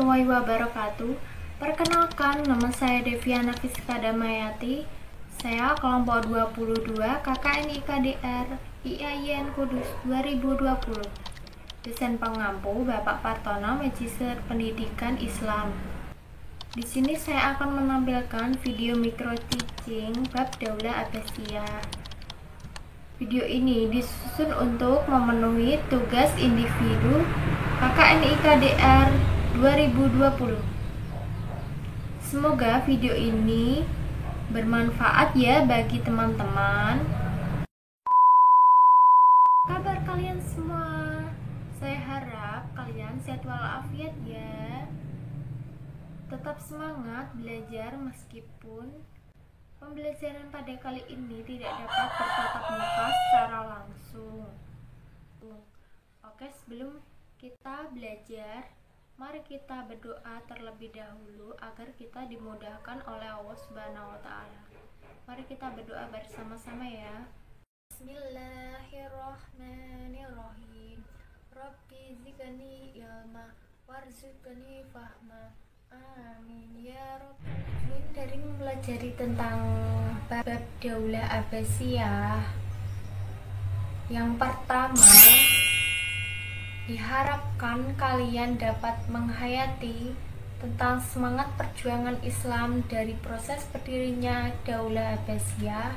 warahmatullahi wabarakatuh. Perkenalkan, nama saya Deviana Fiska Damayati. Saya kelompok 22 KKN IKDR IAIN Kudus 2020. Dosen pengampu Bapak Partono, Magister Pendidikan Islam. Di sini saya akan menampilkan video micro teaching bab Daulah Abbasiyah. Video ini disusun untuk memenuhi tugas individu KKN IKDR 2020. Semoga video ini bermanfaat ya bagi teman-teman. Kabar kalian semua? Saya harap kalian sehat walafiat ya. Tetap semangat belajar meskipun pembelajaran pada kali ini tidak dapat bertatap muka secara langsung. Oke, sebelum kita belajar, mari kita berdoa terlebih dahulu agar kita dimudahkan oleh Allah Subhanahu wa taala. Mari kita berdoa bersama-sama ya. Bismillahirrahmanirrahim. Rabbi zidni ilma warzuqni fahma. Amin ya Rabbal alamin. Dari mempelajari tentang bab Daulah Abbasiyah, yang pertama, diharapkan kalian dapat menghayati tentang semangat perjuangan Islam dari proses berdirinya Daulah Abbasiyah.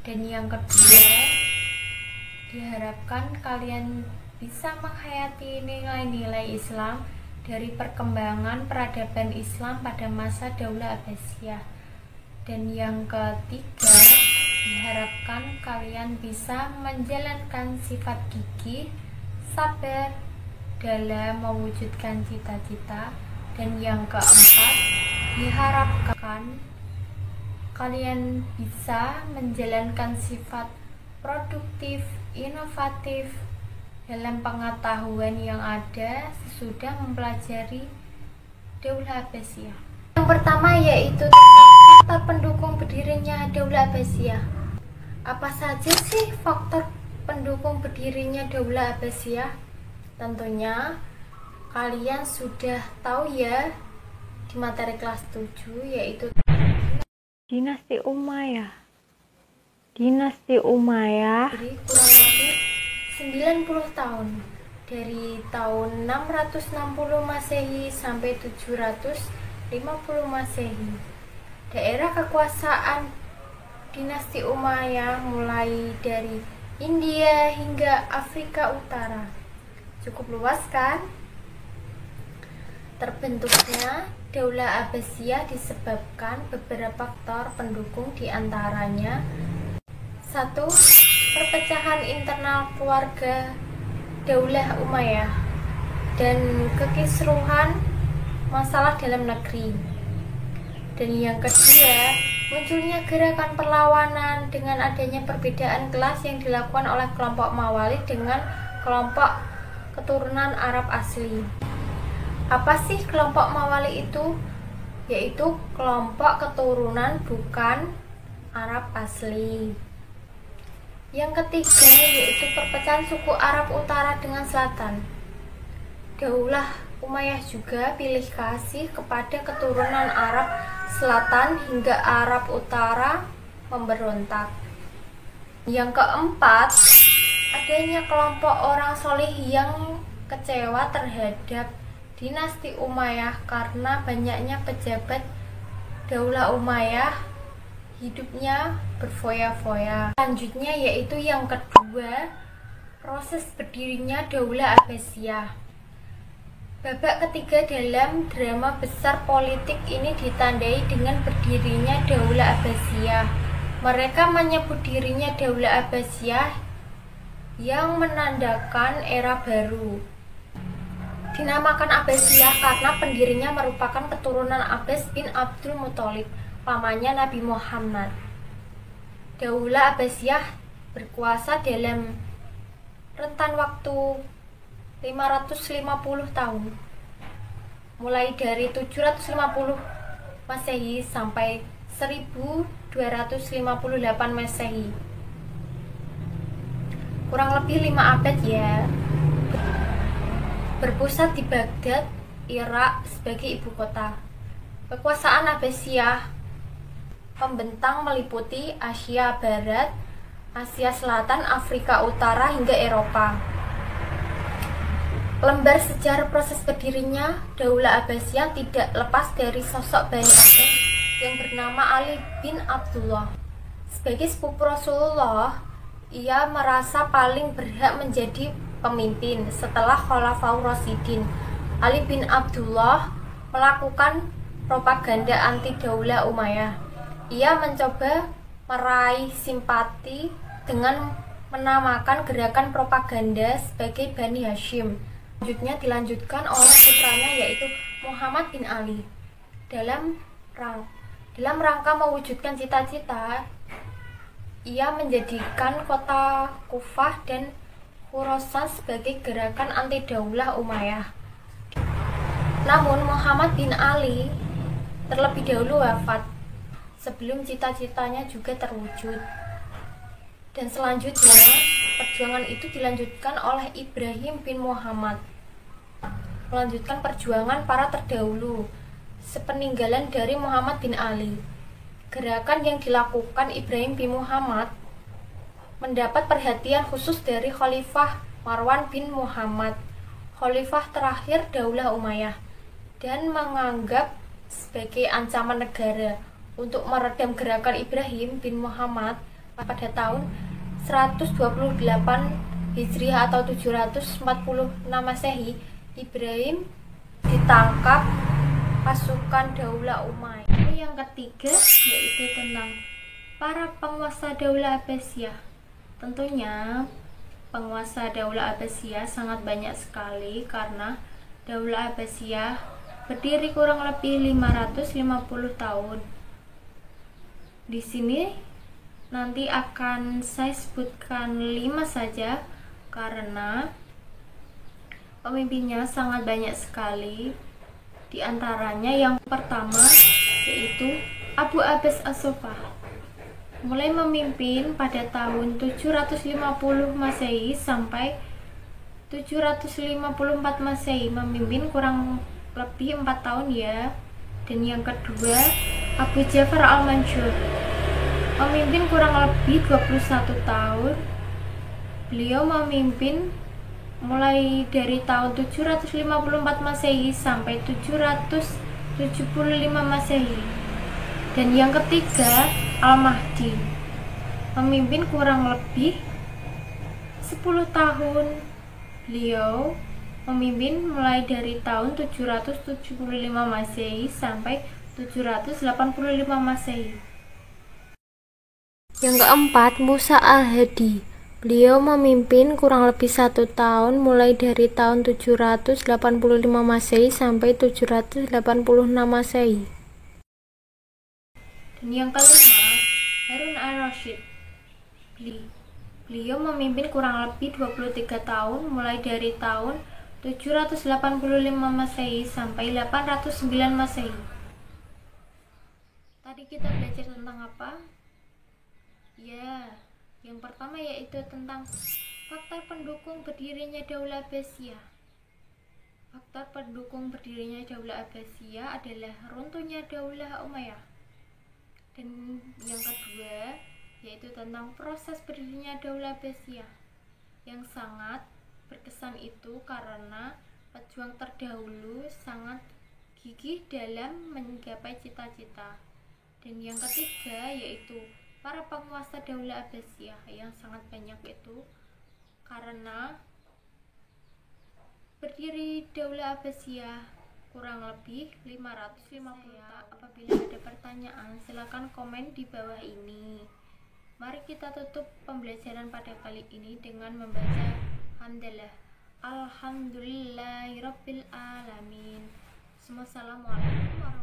Dan yang kedua, diharapkan kalian bisa menghayati nilai-nilai Islam dari perkembangan peradaban Islam pada masa Daulah Abbasiyah. Dan yang ketiga, diharapkan kalian bisa menjalankan sifat gigih, sabar dalam mewujudkan cita-cita. Dan yang keempat, diharapkan kalian bisa menjalankan sifat produktif, inovatif dalam pengetahuan yang ada sesudah mempelajari Daulah Abbasiyah. Yang pertama yaitu faktor pendukung berdirinya Daulah Abbasiyah. Apa saja sih faktor pendukung berdirinya Daulah Abbasiyah? Tentunya kalian sudah tahu ya di materi kelas 7, yaitu Dinasti Umayyah. Dinasti Umayyah jadi kurang lebih 90 tahun, dari tahun 660 Masehi sampai 750 Masehi. Daerah kekuasaan Dinasti Umayyah mulai dari India hingga Afrika Utara. Cukup luas kan? Terbentuknya Daulah Abbasiyah disebabkan beberapa faktor pendukung, diantaranya: 1. Perpecahan internal keluarga Daulah Umayyah dan kekisruhan masalah dalam negeri. Dan yang kedua, munculnya gerakan perlawanan dengan adanya perbedaan kelas yang dilakukan oleh kelompok Mawali dengan kelompok keturunan Arab asli. Apa sih kelompok Mawali itu? Yaitu kelompok keturunan bukan Arab asli. Yang ketiga yaitu perpecahan suku Arab Utara dengan Selatan. Daulah Umayyah juga pilih kasih kepada keturunan Arab Selatan hingga Arab Utara memberontak. Yang keempat, adanya kelompok orang soleh yang kecewa terhadap Dinasti Umayyah karena banyaknya pejabat Daulah Umayyah hidupnya berfoya-foya. Selanjutnya yaitu yang kedua, proses berdirinya Daulah Abbasiyah. Babak ketiga dalam drama besar politik ini ditandai dengan berdirinya Daulah Abbasiyah. Mereka menyebut dirinya Daulah Abbasiyah yang menandakan era baru. Dinamakan Abbasiyah karena pendirinya merupakan keturunan Abbas bin Abdul Muthalib, pamannya Nabi Muhammad. Daulah Abbasiyah berkuasa dalam rentan waktu 550 tahun, mulai dari 750 Masehi sampai 1258 Masehi. Kurang lebih 5 abad ya. Berpusat di Baghdad Irak sebagai ibu kota. Kekuasaan Abbasiyah pembentang meliputi Asia Barat, Asia Selatan, Afrika Utara, hingga Eropa. Lembar sejarah proses berdirinya Daulah Abbasiyah tidak lepas dari sosok Bani Abbas yang bernama Ali bin Abdullah. Sebagai sepupu Rasulullah, ia merasa paling berhak menjadi pemimpin setelah Khulafaur Rasyidin. Ali bin Abdullah melakukan propaganda anti Daulah Umayyah. Ia mencoba meraih simpati dengan menamakan gerakan propaganda sebagai Bani Hashim. Selanjutnya dilanjutkan oleh putranya yaitu Muhammad bin Ali. Dalam rangka mewujudkan cita-cita, ia menjadikan kota Kufah dan Khurasan sebagai gerakan anti Daulah Umayyah. Namun Muhammad bin Ali terlebih dahulu wafat sebelum cita-citanya juga terwujud. Dan selanjutnya perjuangan itu dilanjutkan oleh Ibrahim bin Muhammad, melanjutkan perjuangan para terdahulu sepeninggalan dari Muhammad bin Ali. Gerakan yang dilakukan Ibrahim bin Muhammad mendapat perhatian khusus dari Khalifah Marwan bin Muhammad, khalifah terakhir Daulah Umayyah, dan menganggap sebagai ancaman negara. Untuk meredam gerakan Ibrahim bin Muhammad pada tahun 128 Hijriah atau 746 Masehi, Ibrahim ditangkap pasukan Daulah Umayyah. Yang ketiga yaitu tentang para penguasa Daulah Abbasiyah. Tentunya penguasa Daulah Abbasiyah sangat banyak sekali karena Daulah Abbasiyah berdiri kurang lebih 550 tahun. Di sini nanti akan saya sebutkan 5 saja karena pemimpinnya sangat banyak sekali. Di antaranya yang pertama yaitu Abu Abbas As-Sofah. Mulai memimpin pada tahun 750 Masehi sampai 754 Masehi, memimpin kurang lebih 4 tahun ya. Dan yang kedua Abu Ja'far Al-Mansur, memimpin kurang lebih 21 tahun. Beliau memimpin mulai dari tahun 754 Masehi sampai 775 Masehi. Dan yang ketiga Al-Mahdi, memimpin kurang lebih 10 tahun. Beliau memimpin mulai dari tahun 775 Masehi sampai 785 Masehi. Yang keempat, Musa Al-Hadi. Beliau memimpin kurang lebih 1 tahun mulai dari tahun 785 Masehi sampai 786 Masehi. Dan yang kelima, Harun Ar-Rasyid. Beliau memimpin kurang lebih 23 tahun mulai dari tahun 785 Masehi sampai 809 Masehi. Tadi kita belajar tentang apa? Ya, yang pertama yaitu tentang faktor pendukung berdirinya Daulah Abbasiyah. Faktor pendukung berdirinya Daulah Abbasiyah adalah runtuhnya Daulah Umayyah. Dan yang kedua yaitu tentang proses berdirinya Daulah Abbasiyah yang sangat berkesan itu karena pejuang terdahulu sangat gigih dalam menggapai cita-cita. Dan yang ketiga yaitu para penguasa Daulah Abbasiyah yang sangat banyak itu karena berdiri Daulah Abbasiyah kurang lebih 550 tahun. Apabila ada pertanyaan silakan komen di bawah ini. Mari kita tutup pembelajaran pada kali ini dengan membaca hamdalah. Alhamdulillahirabbil alamin. Assalamualaikum warahmatullahi wabarakatuh.